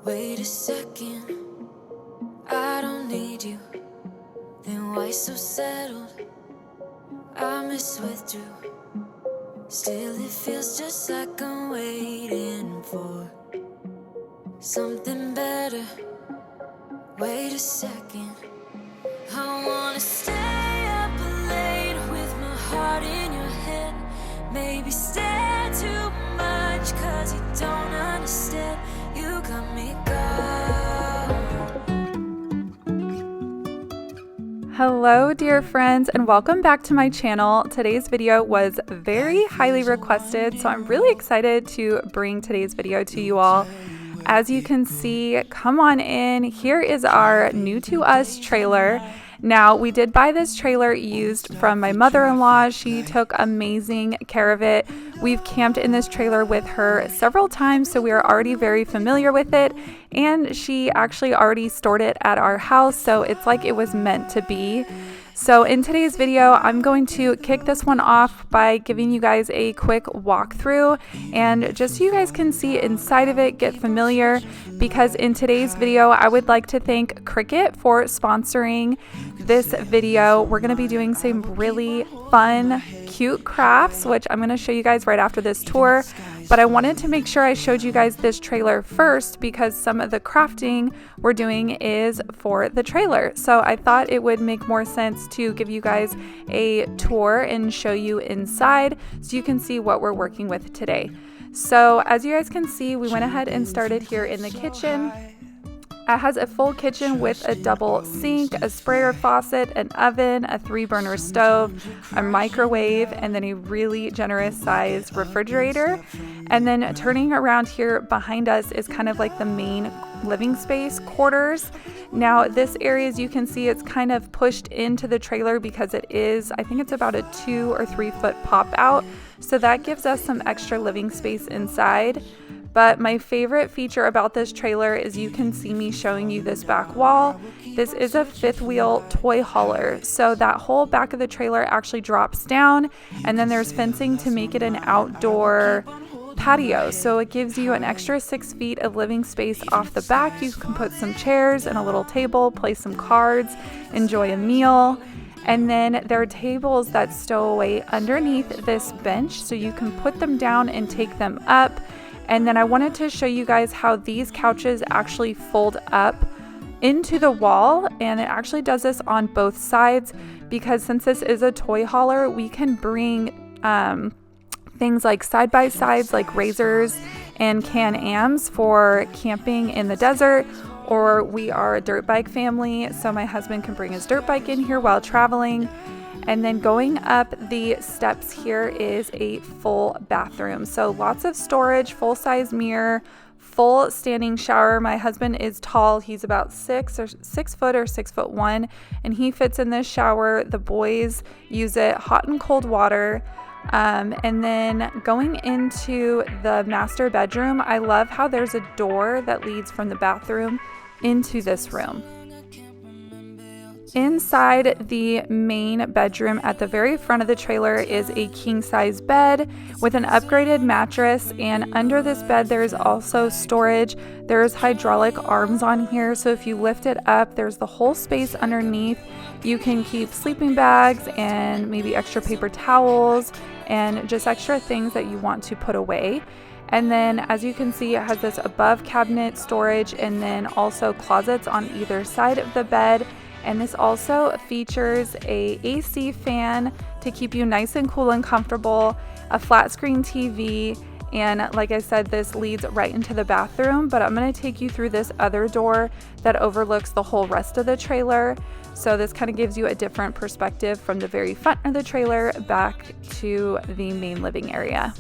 Wait a second, I don't need you. Then why so settled? I withdrew. Still it feels just like I'm waiting for something better. Wait a second, I wanna stay up late with my heart in your head. Maybe stay too much cause you don't understand. You got me going. Hello dear friends, and welcome back to my channel. Today's video was very highly requested, so I'm really excited to bring today's video to you all. As you can see, come on in. Here is our new to us trailer. Now, we did buy this trailer used from my mother-in-law. She took amazing care of it. We've camped in this trailer with her several times, so we are already very familiar with it. And she actually already stored it at our house, so it's like it was meant to be. So in today's video, I'm going to kick this one off by giving you guys a quick walkthrough, and just so you guys can see inside of it, get familiar, because in today's video, I would like to thank Cricut for sponsoring this video. We're going to be doing some really fun, cute crafts, which I'm going to show you guys right after this tour. But I wanted to make sure I showed you guys this trailer first because some of the crafting we're doing is for the trailer. So I thought it would make more sense to give you guys a tour and show you inside so you can see what we're working with today. So as you guys can see, we went ahead and started here in the kitchen. It has a full kitchen with a double sink, a sprayer faucet, an oven, a 3-burner stove, a microwave, and then a really generous size refrigerator. And then turning around here behind us is kind of like the main living space quarters. Now this area, as you can see, it's kind of pushed into the trailer because it is, I think it's about a 2 or 3 foot pop out. So that gives us some extra living space inside. But my favorite feature about this trailer is you can see me showing you this back wall. This is a 5th wheel toy hauler. So that whole back of the trailer actually drops down, and then there's fencing to make it an outdoor patio. So it gives you an extra 6 feet of living space off the back. You can put some chairs and a little table, play some cards, enjoy a meal. And then there are tables that stow away underneath this bench, so you can put them down and take them up. And then I wanted to show you guys how these couches actually fold up into the wall, and it actually does this on both sides because since this is a toy hauler, we can bring things like side-by-sides like razors and Can-Ams for camping in the desert, or we are a dirt bike family, so my husband can bring his dirt bike in here while traveling. And then going up the steps here is a full bathroom. So lots of storage, full-size mirror, full standing shower. My husband is tall. He's about 6 foot or 6'1", and he fits in this shower. The boys use it hot and cold water. And then going into the master bedroom, I love how there's a door that leads from the bathroom into this room. Inside the main bedroom at the very front of the trailer is a king-size bed with an upgraded mattress, and under this bed there is also storage. There's hydraulic arms on here, so if you lift it up, there's the whole space underneath. You can keep sleeping bags and maybe extra paper towels and just extra things that you want to put away. And then as you can see, it has this above cabinet storage and then also closets on either side of the bed. And this also features a AC fan to keep you nice and cool and comfortable, a flat screen TV, and like I said, this leads right into the bathroom, but I'm going to take you through this other door that overlooks the whole rest of the trailer. So this kind of gives you a different perspective from the very front of the trailer back to the main living area.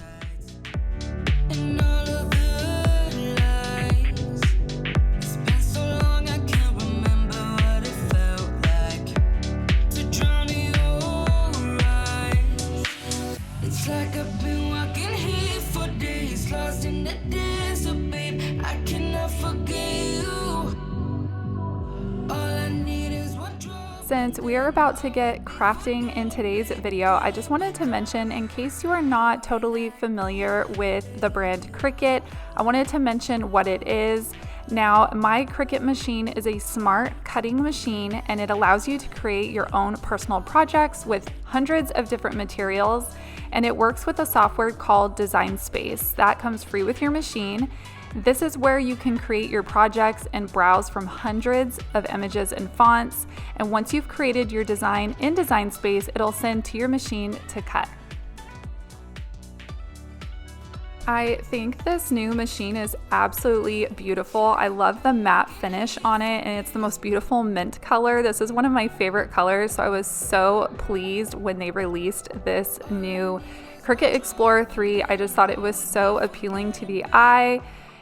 Since we are about to get crafting in today's video, I just wanted to mention, in case you are not totally familiar with the brand Cricut, I wanted to mention what it is. Now, my Cricut machine is a smart cutting machine, and it allows you to create your own personal projects with hundreds of different materials, and it works with a software called Design Space that comes free with your machine. This is where you can create your projects and browse from hundreds of images and fonts, and once you've created your design in Design Space, it'll send to your machine to cut. I think this new machine is absolutely beautiful. I love the matte finish on it, and it's the most beautiful mint color. This is one of my favorite colors, so I was so pleased when they released this new Cricut Explorer 3. I just thought it was so appealing to the eye.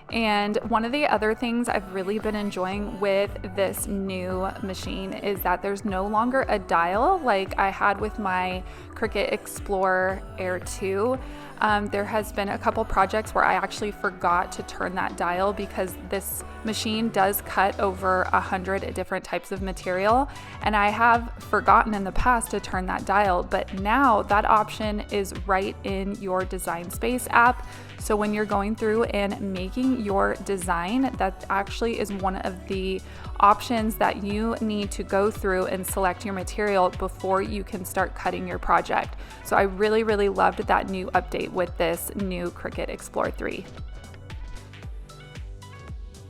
And one of the other things I've really been enjoying with this new machine is that there's no longer a dial like I had with my Cricut Explorer Air 2. There has been a couple projects where I actually forgot to turn that dial because this machine does cut over 100 different types of material, and I have forgotten in the past to turn that dial, but now that option is right in your Design Space app. So when you're going through and making your design, that actually is one of the options that you need to go through and select your material before you can start cutting your project. So I really, really loved that new update with this new Cricut Explorer 3.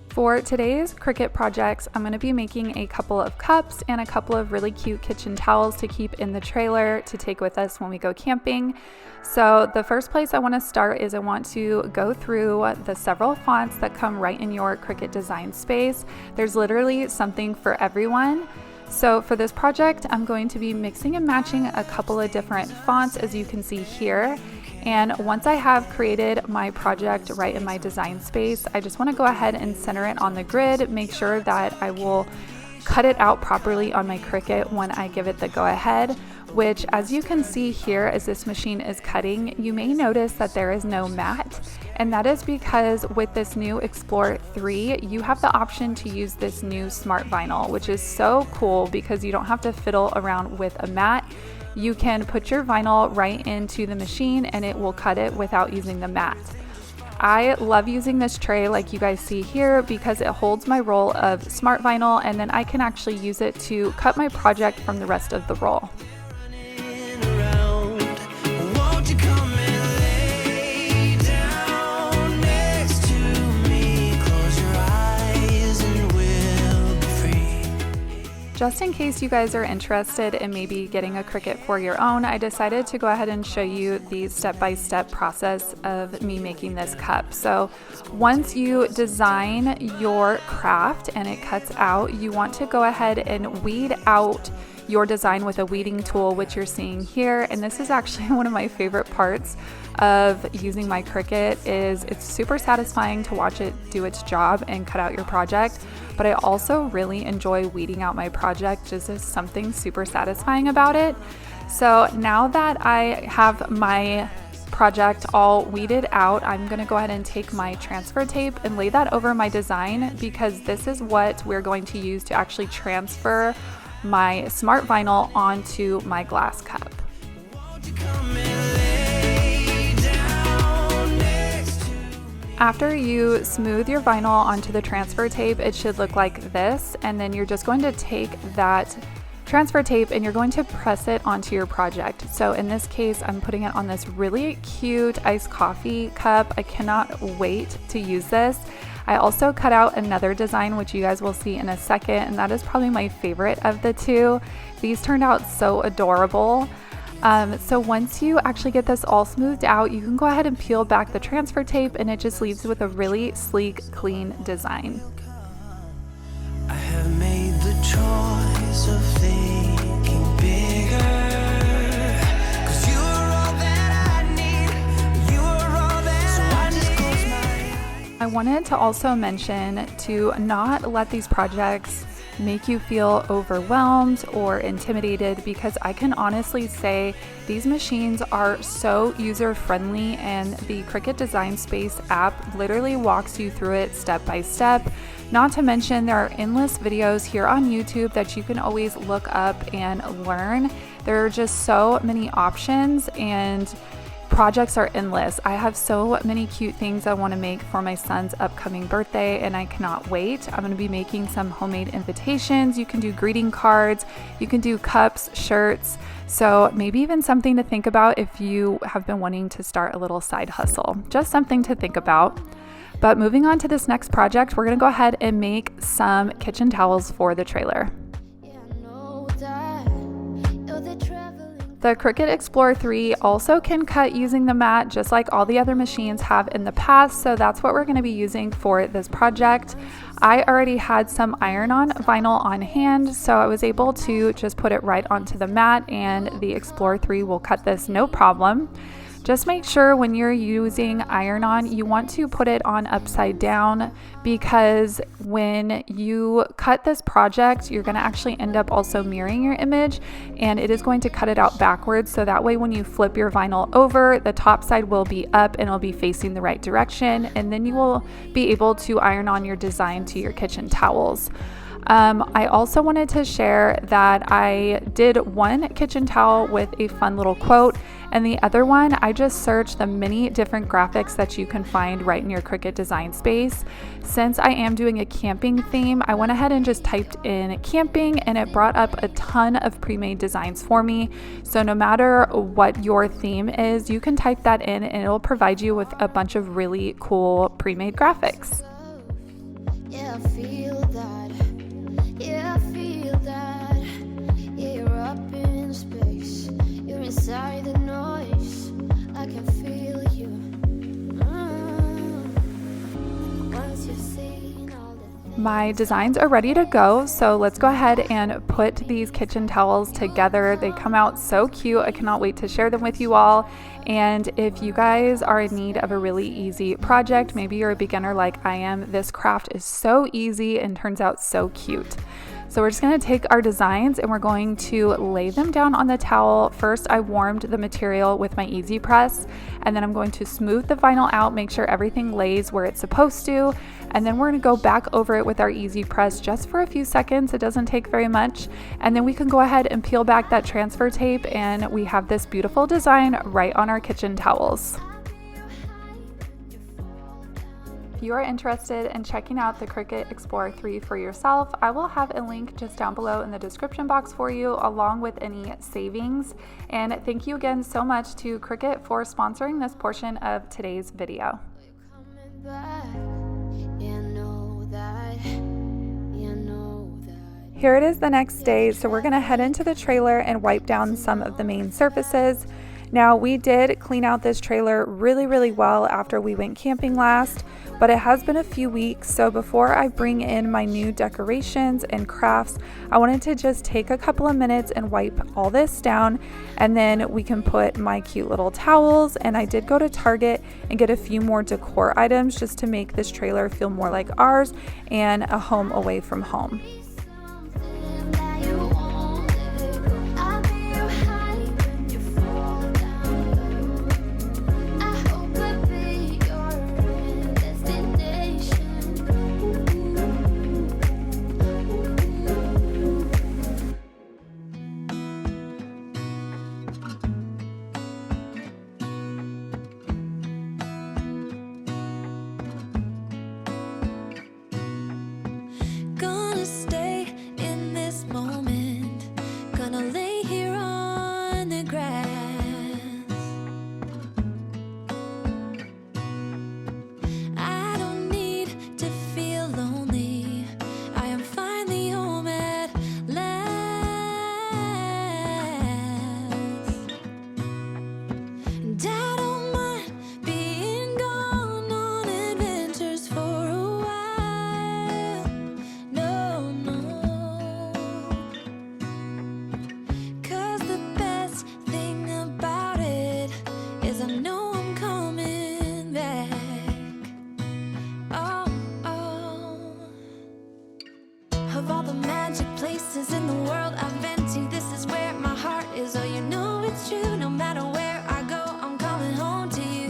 For today's Cricut projects, I'm going to be making a couple of cups and a couple of really cute kitchen towels to keep in the trailer to take with us when we go camping. So the first place I want to start is I want to go through the several fonts that come right in your Cricut Design Space. There's literally something for everyone. So for this project, I'm going to be mixing and matching a couple of different fonts, as you can see here. And once I have created my project right in my Design Space, I just want to go ahead and center it on the grid, make sure that I will cut it out properly on my Cricut when I give it the go ahead, which, as you can see here as this machine is cutting, you may notice that there is no mat. And that is because with this new Explorer 3, you have the option to use this new smart vinyl, which is so cool because you don't have to fiddle around with a mat. You can put your vinyl right into the machine and it will cut it without using the mat. I love using this tray like you guys see here because it holds my roll of smart vinyl, and then I can actually use it to cut my project from the rest of the roll. Just in case you guys are interested in maybe getting a Cricut for your own, I decided to go ahead and show you the step-by-step process of me making this cup. So once you design your craft and it cuts out, you want to go ahead and weed out your design with a weeding tool, which you're seeing here. And this is actually one of my favorite parts of using my Cricut. Is it's super satisfying to watch it do its job and cut out your project, but I also really enjoy weeding out my project. Just as something super satisfying about it. So now that I have my project all weeded out, I'm going to go ahead and take my transfer tape and lay that over my design, because this is what we're going to use to actually transfer my smart vinyl onto my glass cup. After you smooth your vinyl onto the transfer tape, it should look like this, and then you're just going to take that transfer tape and you're going to press it onto your project. So in this case, I'm putting it on this really cute iced coffee cup. I cannot wait to use this. I also cut out another design, which you guys will see in a second, and that is probably my favorite of the two. These turned out so adorable. So once you actually get this all smoothed out, you can go ahead and peel back the transfer tape, and it just leaves with a really sleek, clean design. I have made the choice of thinking bigger, 'cause you are all that I need, you are all that so I just close my eyes. I wanted to also mention to not let these projects make you feel overwhelmed or intimidated, because I can honestly say these machines are so user-friendly, and the Cricut Design Space app literally walks you through it step by step. Not to mention there are endless videos here on YouTube that you can always look up and learn. There are just so many options, and projects are endless. I have so many cute things I want to make for my son's upcoming birthday, and I cannot wait. I'm going to be making some homemade invitations. You can do greeting cards, you can do cups, shirts. So maybe even something to think about if you have been wanting to start a little side hustle. Just something to think about. But moving on to this next project, we're going to go ahead and make some kitchen towels for the trailer. The Cricut Explorer 3 also can cut using the mat just like all the other machines have in the past, so that's what we're going to be using for this project. I already had some iron-on vinyl on hand, so I was able to just put it right onto the mat, and the Explorer 3 will cut this no problem. Just make sure when you're using iron-on, you want to put it on upside down, because when you cut this project, you're going to actually end up also mirroring your image, and it is going to cut it out backwards. So that way when you flip your vinyl over, the top side will be up and it'll be facing the right direction, and then you will be able to iron on your design to your kitchen towels. I also wanted to share that I did one kitchen towel with a fun little quote, and the other one I just searched the many different graphics that you can find right in your Cricut design space. Since I am doing a camping theme, I went ahead and just typed in camping, and it brought up a ton of pre-made designs for me. So no matter what your theme is, you can type that in and it'll provide you with a bunch of really cool pre-made graphics. Yeah, I feel that. Yeah, I feel that. Yeah, you're up in space. You're inside the noise. I can feel you. Once you've seen all the things. My designs are ready to go, so let's go ahead and put these kitchen towels together. They come out so cute. I cannot wait to share them with you all. And if you guys are in need of a really easy project, maybe you're a beginner like I am, this craft is so easy and turns out so cute. So we're just going to take our designs and we're going to lay them down on the towel. First, I warmed the material with my Easy Press, and then I'm going to smooth the vinyl out, make sure everything lays where it's supposed to, and then we're going to go back over it with our Easy Press just for a few seconds. It doesn't take very much, and then we can go ahead and peel back that transfer tape, and we have this beautiful design right on our kitchen towels. If you are interested in checking out the Cricut Explorer 3 for yourself, I will have a link just down below in the description box for you, along with any savings. And thank you again so much to Cricut for sponsoring this portion of today's video. Here it is the next day, so we're going to head into the trailer and wipe down some of the main surfaces. Now, we did clean out this trailer really well after we went camping last, but it has been a few weeks, so before I bring in my new decorations and crafts, I wanted to just take a couple of minutes and wipe all this down, and then we can put my cute little towels. And I did go to Target and get a few more decor items just to make this trailer feel more like ours and a home away from home. Of all the magic places in the world I've been to, this is where my heart is. Oh, you know it's true. No matter where I go, I'm coming home to you.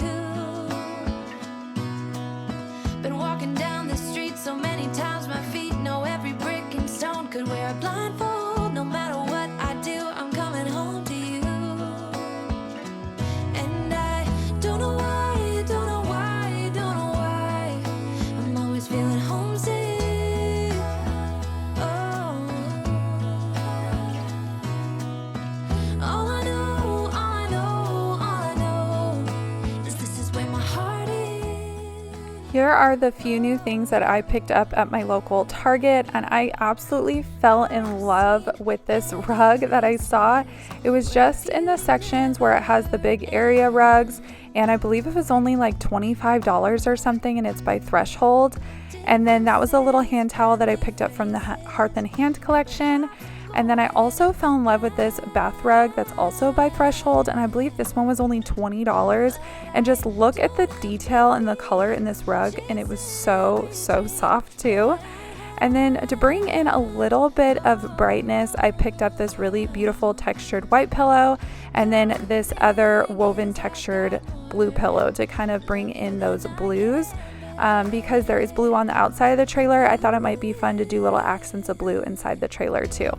Been walking down the street so many times, my feet know every brick and stone. Could wear a blindfold. No matter what I do, I'm coming home to you. And I here are the few new things that I picked up at my local Target, and I absolutely fell in love with this rug that I saw. It was just in the sections where it has the big area rugs, and I believe it was only like $25 or something, and it's by Threshold. And then that was a little hand towel that I picked up from the Hearth and Hand collection. And then I also fell in love with this bath rug that's also by Threshold, and I believe this one was only $20. And just look at the detail and the color in this rug, and it was so soft too. And then to bring in a little bit of brightness, I picked up this really beautiful textured white pillow, and then this other woven textured blue pillow to kind of bring in those blues. Because there is blue on the outside of the trailer, I thought it might be fun to do little accents of blue inside the trailer too.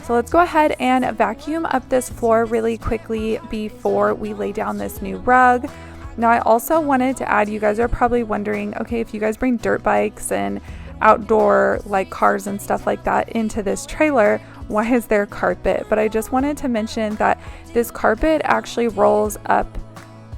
So let's go ahead and vacuum up this floor really quickly before we lay down this new rug. Now I also wanted to add, you guys are probably wondering, okay, if you guys bring dirt bikes and outdoor like cars and stuff like that into this trailer, why is there carpet? But I just wanted to mention that this carpet actually rolls up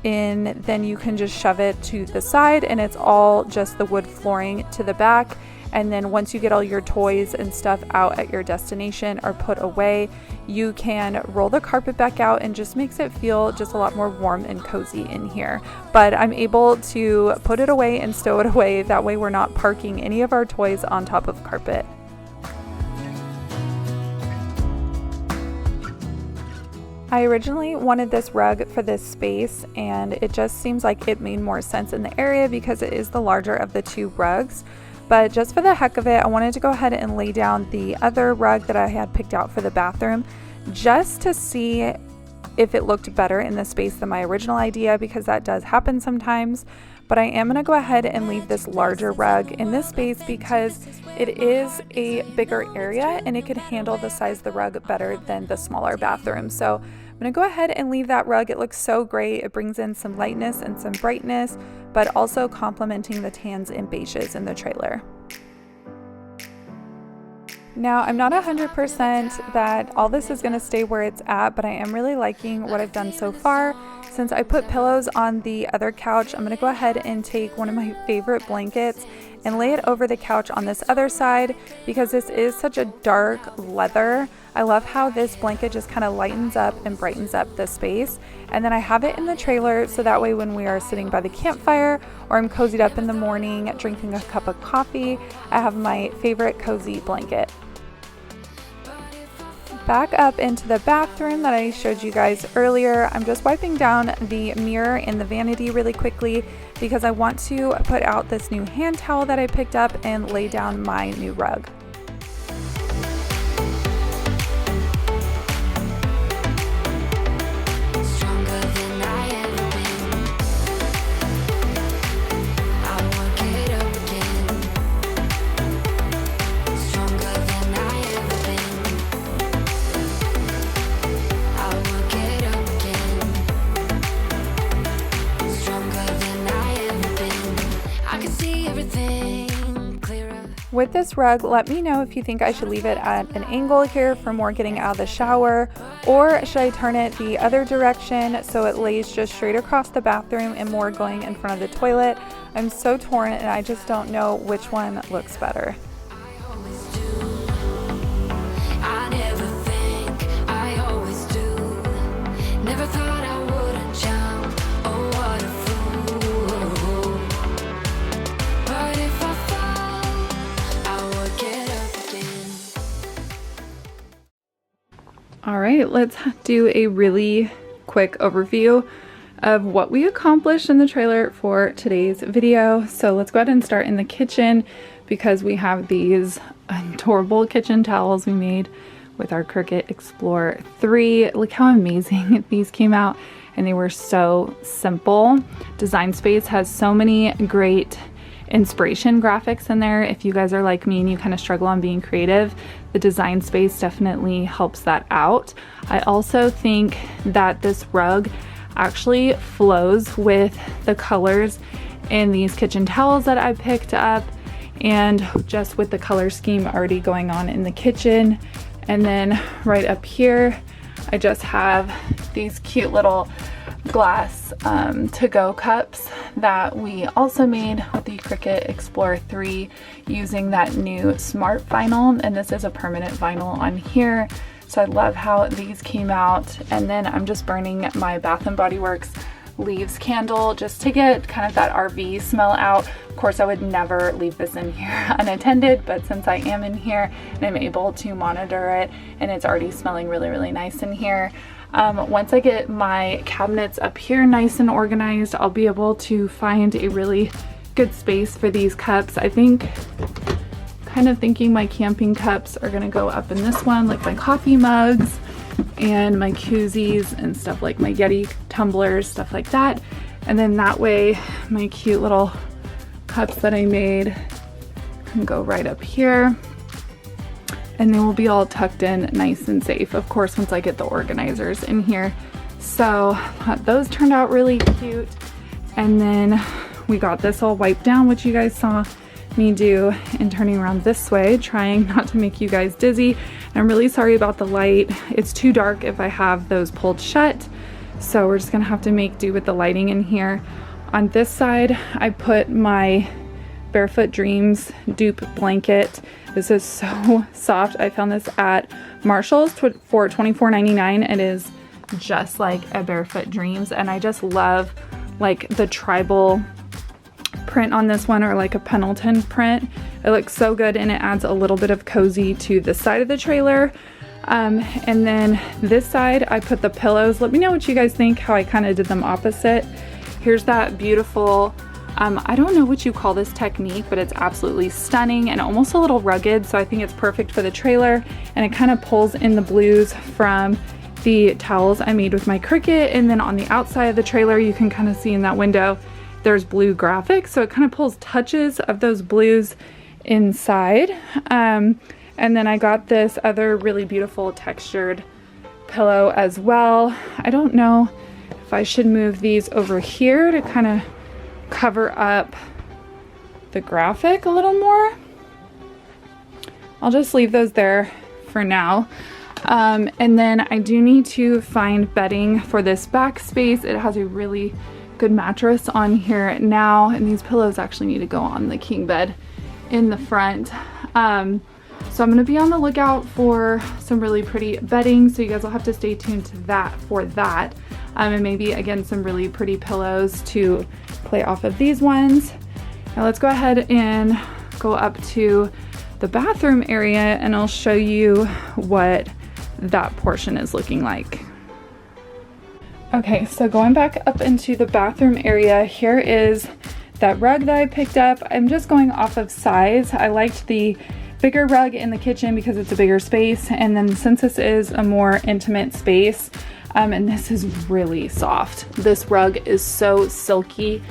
in, then you can just shove it to the side, and it's all just the wood flooring to the back. And then once you get all your toys and stuff out at your destination or put away, you can roll the carpet back out, and just makes it feel just a lot more warm and cozy in here. But I'm able to put it away and stow it away, that way we're not parking any of our toys on top of carpet. I originally wanted this rug for this space, and it just seems like it made more sense in the area because it is the larger of the two rugs. But just for the heck of it, I wanted to go ahead and lay down the other rug that I had picked out for the bathroom, just to see if it looked better in the space than my original idea, because that does happen sometimes. But I am going to go ahead and leave this larger rug in this space because it is a bigger area and it could handle the size of the rug better than the smaller bathroom. So I'm going to go ahead and leave that rug. It looks so great. It brings in some lightness and some brightness, but also complementing the tans and beiges in the trailer. Now, I'm not 100% that all this is going to stay where it's at, but I am really liking what I've done so far. Since I put pillows on the other couch, I'm going to go ahead and take one of my favorite blankets and lay it over the couch on this other side, because this is such a dark leather. I love how this blanket just kind of lightens up and brightens up the space. And then I have it in the trailer, so that way when we are sitting by the campfire or I'm cozied up in the morning drinking a cup of coffee, I have my favorite cozy blanket. Back up into the bathroom that I showed you guys earlier, I'm just wiping down the mirror and the vanity really quickly because I want to put out this new hand towel that I picked up and lay down my new rug. With this rug, let me know if you think I should leave it at an angle here for more getting out of the shower, or should I turn it the other direction so it lays just straight across the bathroom and more going in front of the toilet. I'm so torn and I just don't know which one looks better. All right, let's do a really quick overview of what we accomplished in the trailer for today's video. So let's go ahead and start in the kitchen, because we have these adorable kitchen towels we made with our Cricut Explorer 3. Look how amazing these came out, and they were so simple. Design Space has so many great inspiration graphics in there. If you guys are like me and you kind of struggle on being creative, the Design Space definitely helps that out. I also think that this rug actually flows with the colors in these kitchen towels that I picked up, and just with the color scheme already going on in the kitchen. And then right up here, I just have these cute little glass to-go cups that we also made with the Cricut Explorer 3 using that new smart vinyl, and this is a permanent vinyl on here. So I love how these came out. And then I'm just burning my Bath & Body Works leaves candle just to get kind of that RV smell out. Of course, I would never leave this in here unattended, but since I am in here and I'm able to monitor it, and it's already smelling really, really nice in here. Once I get my cabinets up here nice and organized, I'll be able to find a really good space for these cups. I think, kind of thinking my camping cups are gonna go up in this one, like my coffee mugs and my koozies and stuff, like my Yeti tumblers, stuff like that. And then that way my cute little cups that I made can go right up here, and they will be all tucked in nice and safe, of course, once I get the organizers in here. So those turned out really cute. And then we got this all wiped down, which you guys saw me do, and turning around this way, trying not to make you guys dizzy. And I'm really sorry about the light. It's too dark if I have those pulled shut, so we're just gonna have to make do with the lighting in here. On this side, I put my Barefoot Dreams dupe blanket. This is so soft. I found this at Marshall's for $24.99. It is just like a Barefoot Dreams, and I just love like the tribal print on this one, or like a Pendleton print. It looks so good, and it adds a little bit of cozy to the side of the trailer. And then this side, I put the pillows. Let me know what you guys think, how I kind of did them opposite. Here's that beautiful, I don't know what you call this technique, but it's absolutely stunning and almost a little rugged, so I think it's perfect for the trailer. And it kind of pulls in the blues from the towels I made with my Cricut. And then on the outside of the trailer, you can kind of see in that window, there's blue graphics, so it kind of pulls touches of those blues inside. And then I got this other really beautiful textured pillow as well. I don't know if I should move these over here to kind of cover up the graphic a little more. I'll just leave those there for now. And then I do need to find bedding for this back space. It has a really good mattress on here now, and these pillows actually need to go on the king bed in the front. So I'm going to be on the lookout for some really pretty bedding, so you guys will have to stay tuned to that for that. And maybe again some really pretty pillows to play off of these ones. Now let's go ahead and go up to the bathroom area, and I'll show you what that portion is looking like. Okay, so going back up into the bathroom area, here is that rug that I picked up. I'm just going off of size. I liked the bigger rug in the kitchen because it's a bigger space, and then since this is a more intimate space, and this is really soft. This rug is so silky.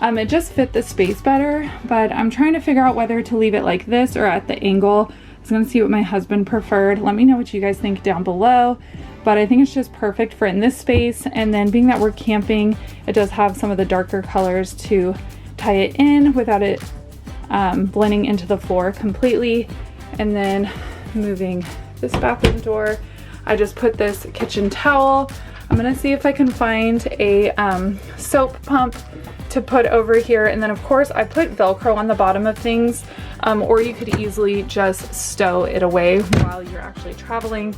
It just fit the space better, but I'm trying to figure out whether to leave it like this or at the angle. I was gonna see what my husband preferred. Let me know what you guys think down below. But I think it's just perfect for in this space. And then being that we're camping, it does have some of the darker colors to tie it in without it blending into the floor completely. And then moving this bathroom door, I just put this kitchen towel. I'm gonna see if I can find a soap pump to put over here. And then of course I put Velcro on the bottom of things, or you could easily just stow it away while you're actually traveling.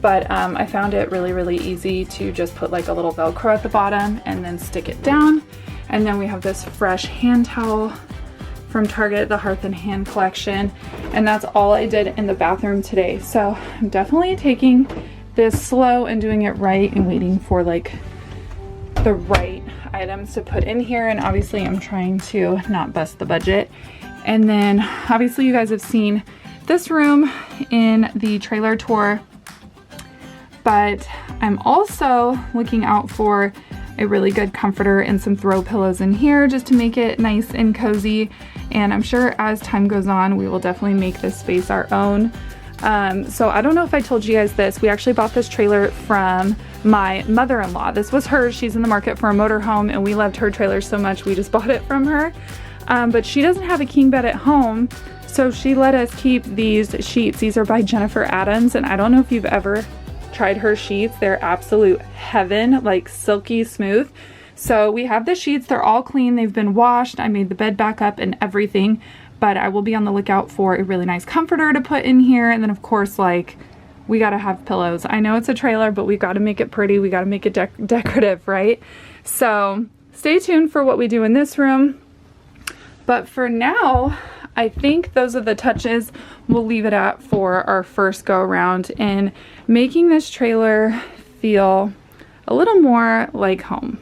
But I found it really, really easy to just put like a little Velcro at the bottom and then stick it down. And then we have this fresh hand towel from Target, the Hearth and Hand collection. And that's all I did in the bathroom today. So I'm definitely taking this slow and doing it right and waiting for like the right items to put in here. And obviously I'm trying to not bust the budget. And then obviously you guys have seen this room in the trailer tour, but I'm also looking out for a really good comforter and some throw pillows in here just to make it nice and cozy. And I'm sure as time goes on, we will definitely make this space our own. So I don't know if I told you guys this. We actually bought this trailer from my mother-in-law. This was hers. She's in the market for a motorhome, and we loved her trailer so much we just bought it from her. But she doesn't have a king bed at home, so she let us keep these sheets. These are by Jennifer Adams, and I don't know if you've ever tried her sheets. They're absolute heaven, like silky smooth. So we have the sheets, they're all clean, they've been washed. I made the bed back up and everything, but I will be on the lookout for a really nice comforter to put in here. And then of course, like, we gotta have pillows. I know it's a trailer, but we gotta make it pretty. We gotta make it decorative, right? So stay tuned for what we do in this room. But for now, I think those are the touches we'll leave it at for our first go around in making this trailer feel a little more like home.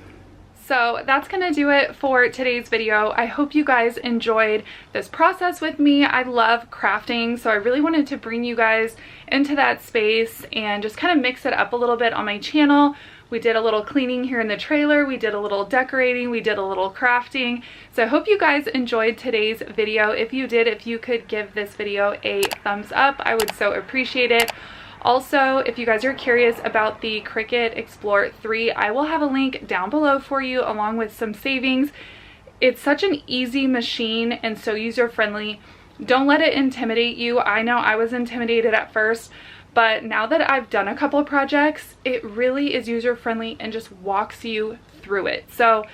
So that's gonna do it for today's video. I hope you guys enjoyed this process with me. I love crafting, so I really wanted to bring you guys into that space and just kind of mix it up a little bit on my channel. We did a little cleaning here in the trailer, we did a little decorating, we did a little crafting. So I hope you guys enjoyed today's video. If you did, if you could give this video a thumbs up, I would so appreciate it. Also, if you guys are curious about the Cricut Explore 3, I will have a link down below for you along with some savings. It's such an easy machine and so user-friendly. Don't let it intimidate you. I know I was intimidated at first, but now that I've done a couple of projects, it really is user-friendly and just walks you through it. So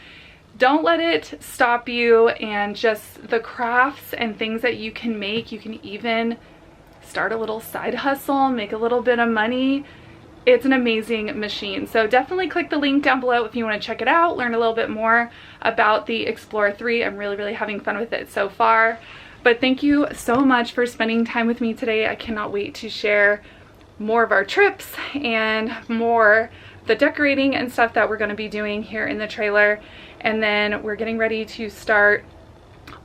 don't let it stop you, and just the crafts and things that you can make. You can even start a little side hustle, make a little bit of money. It's an amazing machine. So definitely click the link down below if you want to check it out, learn a little bit more about the Explorer 3. I'm really having fun with it so far. But thank you so much for spending time with me today. I cannot wait to share more of our trips and more the decorating and stuff that we're going to be doing here in the trailer. And then we're getting ready to start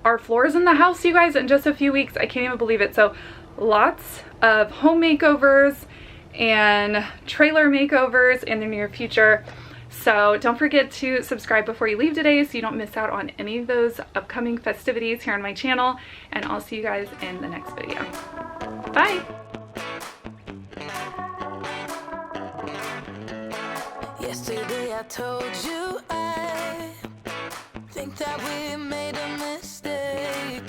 our floors in the house, you guys, in just a few weeks. I can't even believe it. So lots of home makeovers and trailer makeovers in the near future. So don't forget to subscribe before you leave today so you don't miss out on any of those upcoming festivities here on my channel. And I'll see you guys in the next video. Bye! Yesterday I told you I think that we made a mistake,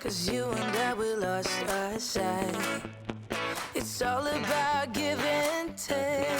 'cause you and I, we lost our sight. It's all about give and take.